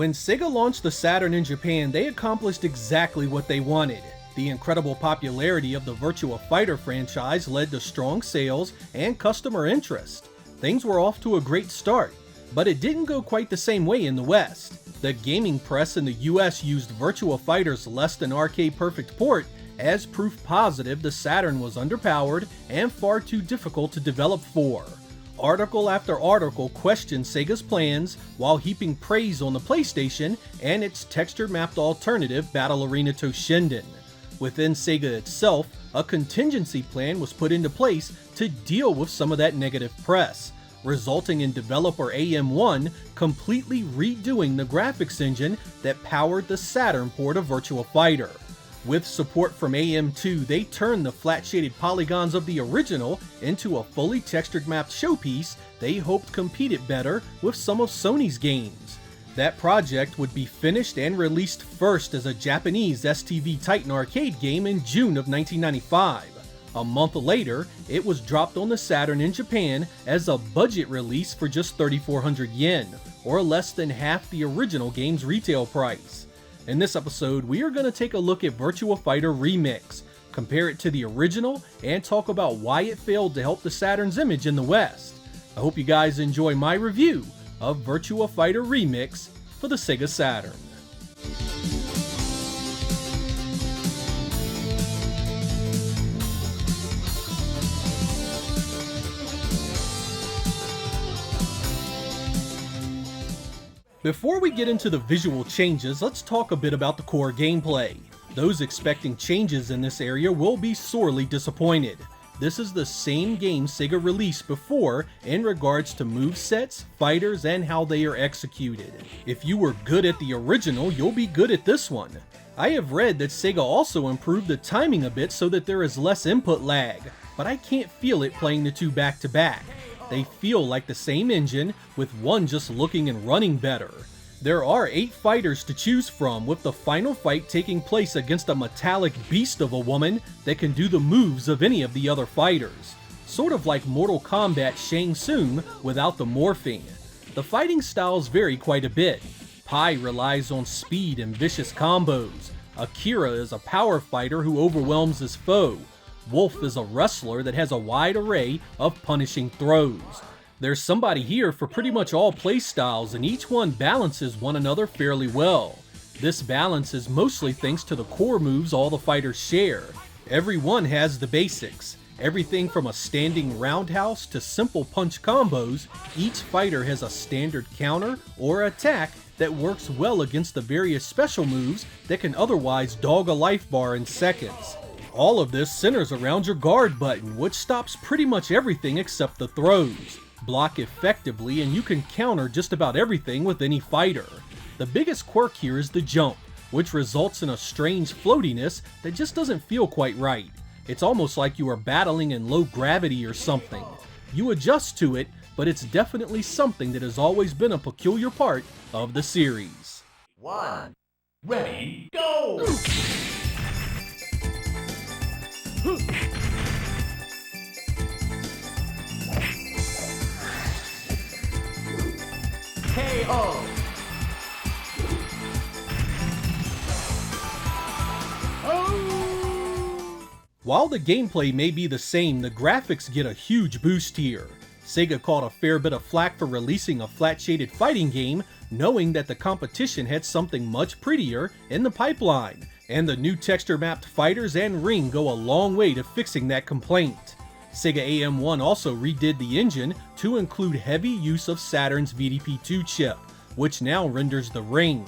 When Sega launched the Saturn in Japan, they accomplished exactly what they wanted. The incredible popularity of the Virtua Fighter franchise led to strong sales and customer interest. Things were off to a great start, but it didn't go quite the same way in the West. The gaming press in the US used Virtua Fighter's less than arcade perfect port as proof positive the Saturn was underpowered and far too difficult to develop for. Article after article questioned Sega's plans while heaping praise on the PlayStation and its texture-mapped alternative Battle Arena Toshinden. Within Sega itself, a contingency plan was put into place to deal with some of that negative press, resulting in developer AM1 completely redoing the graphics engine that powered the Saturn port of Virtua Fighter. With support from AM2, they turned the flat-shaded polygons of the original into a fully textured-mapped showpiece they hoped competed better with some of Sony's games. That project would be finished and released first as a Japanese STV Titan arcade game in June of 1995. A month later, it was dropped on the Saturn in Japan as a budget release for just 3,400 yen, or less than half the original game's retail price. In this episode, we are going to take a look at Virtua Fighter Remix, compare it to the original, and talk about why it failed to help the Saturn's image in the West. I hope you guys enjoy my review of Virtua Fighter Remix for the Sega Saturn. Before we get into the visual changes, let's talk a bit about the core gameplay. Those expecting changes in this area will be sorely disappointed. This is the same game Sega released before in regards to movesets, fighters, and how they are executed. If you were good at the original, you'll be good at this one. I have read that Sega also improved the timing a bit so that there is less input lag, but I can't feel it playing the two back to back. They feel like the same engine, with one just looking and running better. There are 8 fighters to choose from, with the final fight taking place against a metallic beast of a woman that can do the moves of any of the other fighters. Sort of like Mortal Kombat Shang Tsung without the morphing. The fighting styles vary quite a bit. Pai relies on speed and vicious combos. Akira is a power fighter who overwhelms his foe. Wolf is a wrestler that has a wide array of punishing throws. There's somebody here for pretty much all playstyles, and each one balances one another fairly well. This balance is mostly thanks to the core moves all the fighters share. Every one has the basics. Everything from a standing roundhouse to simple punch combos, each fighter has a standard counter or attack that works well against the various special moves that can otherwise dog a life bar in seconds. All of this centers around your guard button, which stops pretty much everything except the throws. Block effectively and you can counter just about everything with any fighter. The biggest quirk here is the jump, which results in a strange floatiness that just doesn't feel quite right. It's almost like you are battling in low gravity or something. You adjust to it, but it's definitely something that has always been a peculiar part of the series. 1, ready, go! KO. While the gameplay may be the same, the graphics get a huge boost here. Sega caught a fair bit of flack for releasing a flat-shaded fighting game, knowing that the competition had something much prettier in the pipeline, and the new texture-mapped fighters and ring go a long way to fixing that complaint. Sega AM1 also redid the engine to include heavy use of Saturn's VDP2 chip, which now renders the ring.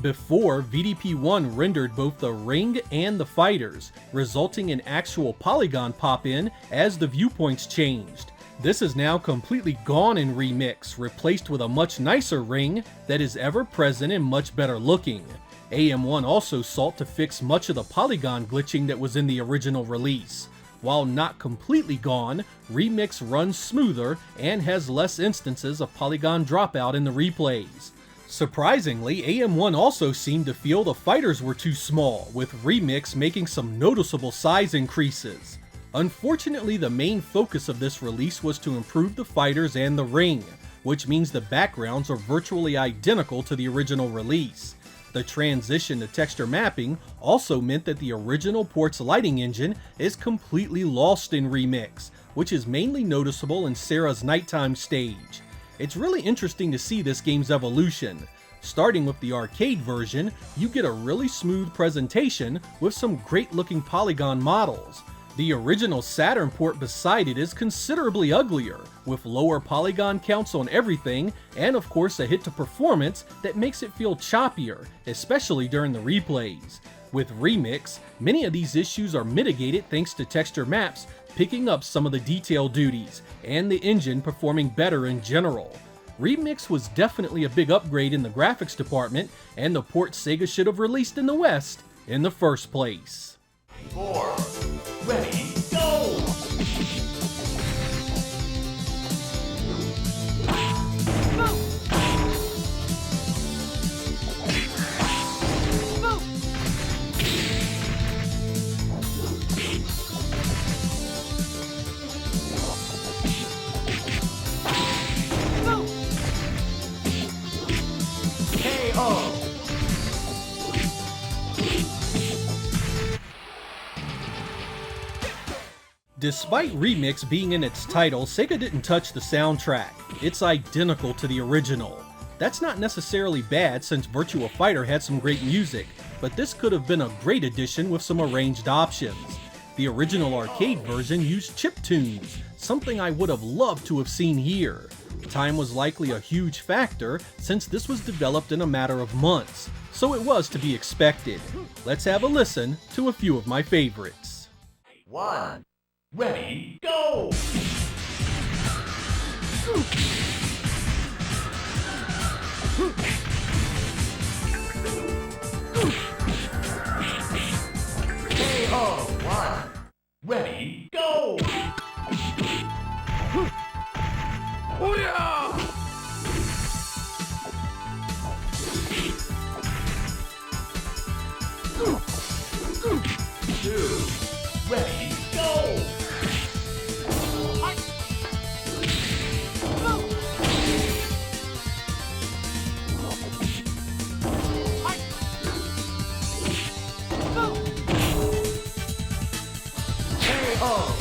Before, VDP1 rendered both the ring and the fighters, resulting in actual polygon pop-in as the viewpoints changed. This is now completely gone in Remix, replaced with a much nicer ring that is ever present and much better looking. AM1 also sought to fix much of the polygon glitching that was in the original release. While not completely gone, Remix runs smoother and has less instances of polygon dropout in the replays. Surprisingly, AM1 also seemed to feel the fighters were too small, with Remix making some noticeable size increases. Unfortunately, the main focus of this release was to improve the fighters and the ring, which means the backgrounds are virtually identical to the original release. The transition to texture mapping also meant that the original port's lighting engine is completely lost in Remix, which is mainly noticeable in Sarah's nighttime stage. It's really interesting to see this game's evolution. Starting with the arcade version, you get a really smooth presentation with some great looking polygon models. The original Saturn port beside it is considerably uglier, with lower polygon counts on everything, and of course a hit to performance that makes it feel choppier, especially during the replays. With Remix, many of these issues are mitigated thanks to texture maps picking up some of the detail duties, and the engine performing better in general. Remix was definitely a big upgrade in the graphics department, and the port Sega should have released in the West in the first place. 4, ready, go! KO! Despite Remix being in its title, Sega didn't touch the soundtrack. It's identical to the original. That's not necessarily bad since Virtua Fighter had some great music, but this could have been a great addition with some arranged options. The original arcade version used chiptunes, something I would have loved to have seen here. Time was likely a huge factor since this was developed in a matter of months, so it was to be expected. Let's have a listen to a few of my favorites. 1, ready, go! KO! 1, ready, go! Two, ready, go! KO!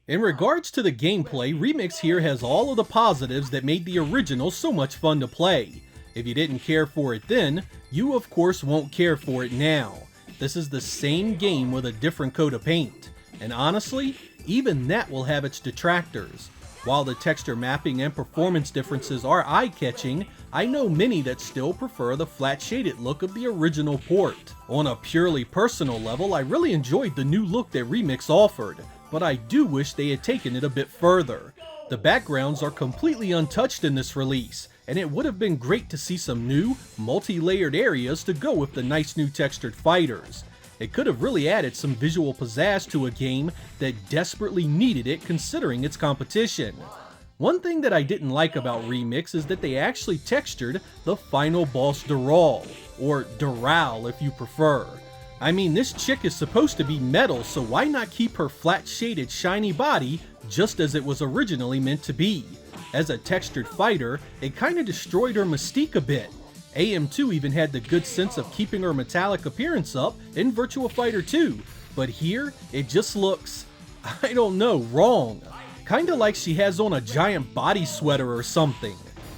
In regards to the gameplay, Remix here has all of the positives that made the original so much fun to play. If you didn't care for it then, you of course won't care for it now. This is the same game with a different coat of paint, and honestly, even that will have its detractors. While the texture mapping and performance differences are eye-catching, I know many that still prefer the flat shaded look of the original port. On a purely personal level, I really enjoyed the new look that Remix offered, but I do wish they had taken it a bit further. The backgrounds are completely untouched in this release, and it would have been great to see some new, multi-layered areas to go with the nice new textured fighters. It could have really added some visual pizzazz to a game that desperately needed it considering its competition. One thing that I didn't like about Remix is that they actually textured the final boss Doral, or Doral if you prefer. I mean, this chick is supposed to be metal, so why not keep her flat-shaded shiny body just as it was originally meant to be? As a textured fighter, it kinda destroyed her mystique a bit. AM2 even had the good sense of keeping her metallic appearance up in Virtua Fighter 2, but here, it just looks, I don't know, wrong. Kinda like she has on a giant body sweater or something.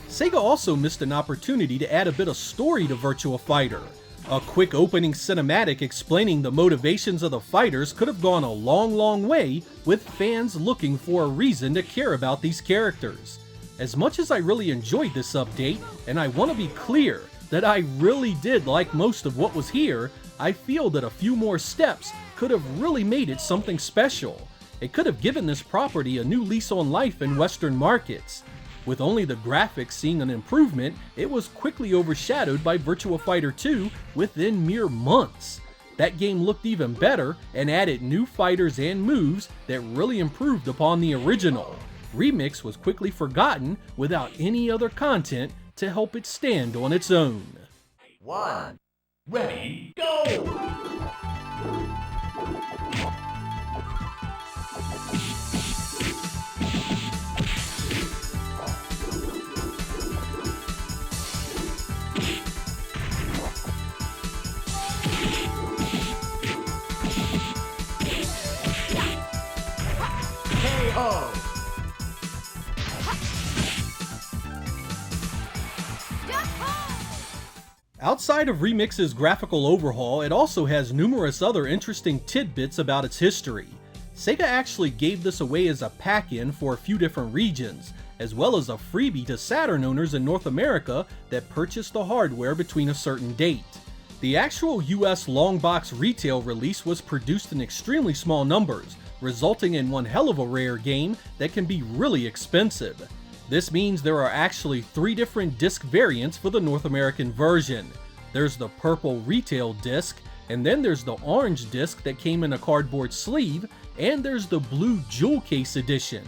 Sega also missed an opportunity to add a bit of story to Virtua Fighter. A quick opening cinematic explaining the motivations of the fighters could have gone a long way with fans looking for a reason to care about these characters. As much as I really enjoyed this update, and I want to be clear that I really did like most of what was here, I feel that a few more steps could have really made it something special. It could have given this property a new lease on life in Western markets. With only the graphics seeing an improvement, it was quickly overshadowed by Virtua Fighter 2 within mere months. That game looked even better and added new fighters and moves that really improved upon the original. Remix was quickly forgotten without any other content to help it stand on its own. 1, ready, go! Outside of Remix's graphical overhaul, it also has numerous other interesting tidbits about its history. Sega actually gave this away as a pack-in for a few different regions, as well as a freebie to Saturn owners in North America that purchased the hardware between a certain date. The actual US long box retail release was produced in extremely small numbers, resulting in one hell of a rare game that can be really expensive. This means there are actually 3 different disc variants for the North American version. There's the purple retail disc, and then there's the orange disc that came in a cardboard sleeve, and there's the blue jewel case edition.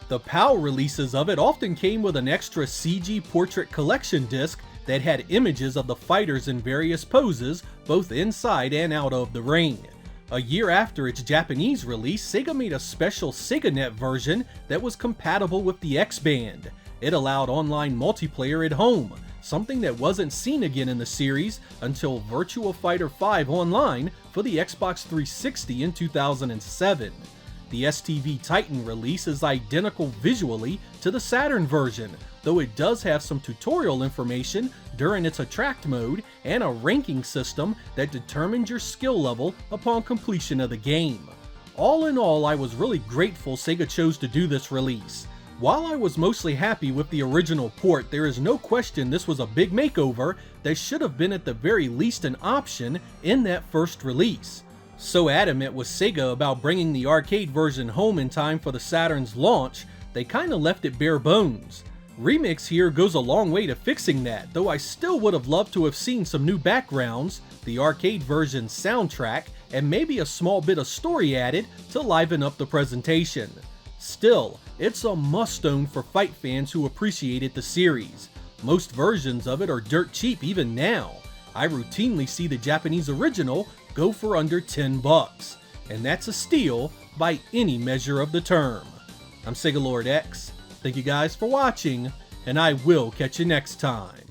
The PAL releases of it often came with an extra CG portrait collection disc that had images of the fighters in various poses, both inside and out of the ring. A year after its Japanese release, Sega made a special SegaNet version that was compatible with the X-Band. It allowed online multiplayer at home, something that wasn't seen again in the series until Virtua Fighter 5 Online for the Xbox 360 in 2007. The STV Titan release is identical visually to the Saturn version, though it does have some tutorial information during its attract mode and a ranking system that determines your skill level upon completion of the game. All in all, I was really grateful Sega chose to do this release. While I was mostly happy with the original port, there is no question this was a big makeover that should have been at the very least an option in that first release. So adamant was Sega about bringing the arcade version home in time for the Saturn's launch, they kinda left it bare bones. Remix here goes a long way to fixing that, though I still would have loved to have seen some new backgrounds, the arcade version's soundtrack, and maybe a small bit of story added to liven up the presentation. Still, it's a must-own for fight fans who appreciated the series. Most versions of it are dirt cheap even now. I routinely see the Japanese original go for under $10, and that's a steal by any measure of the term. I'm Sega Lord X. Thank you guys for watching, and I will catch you next time.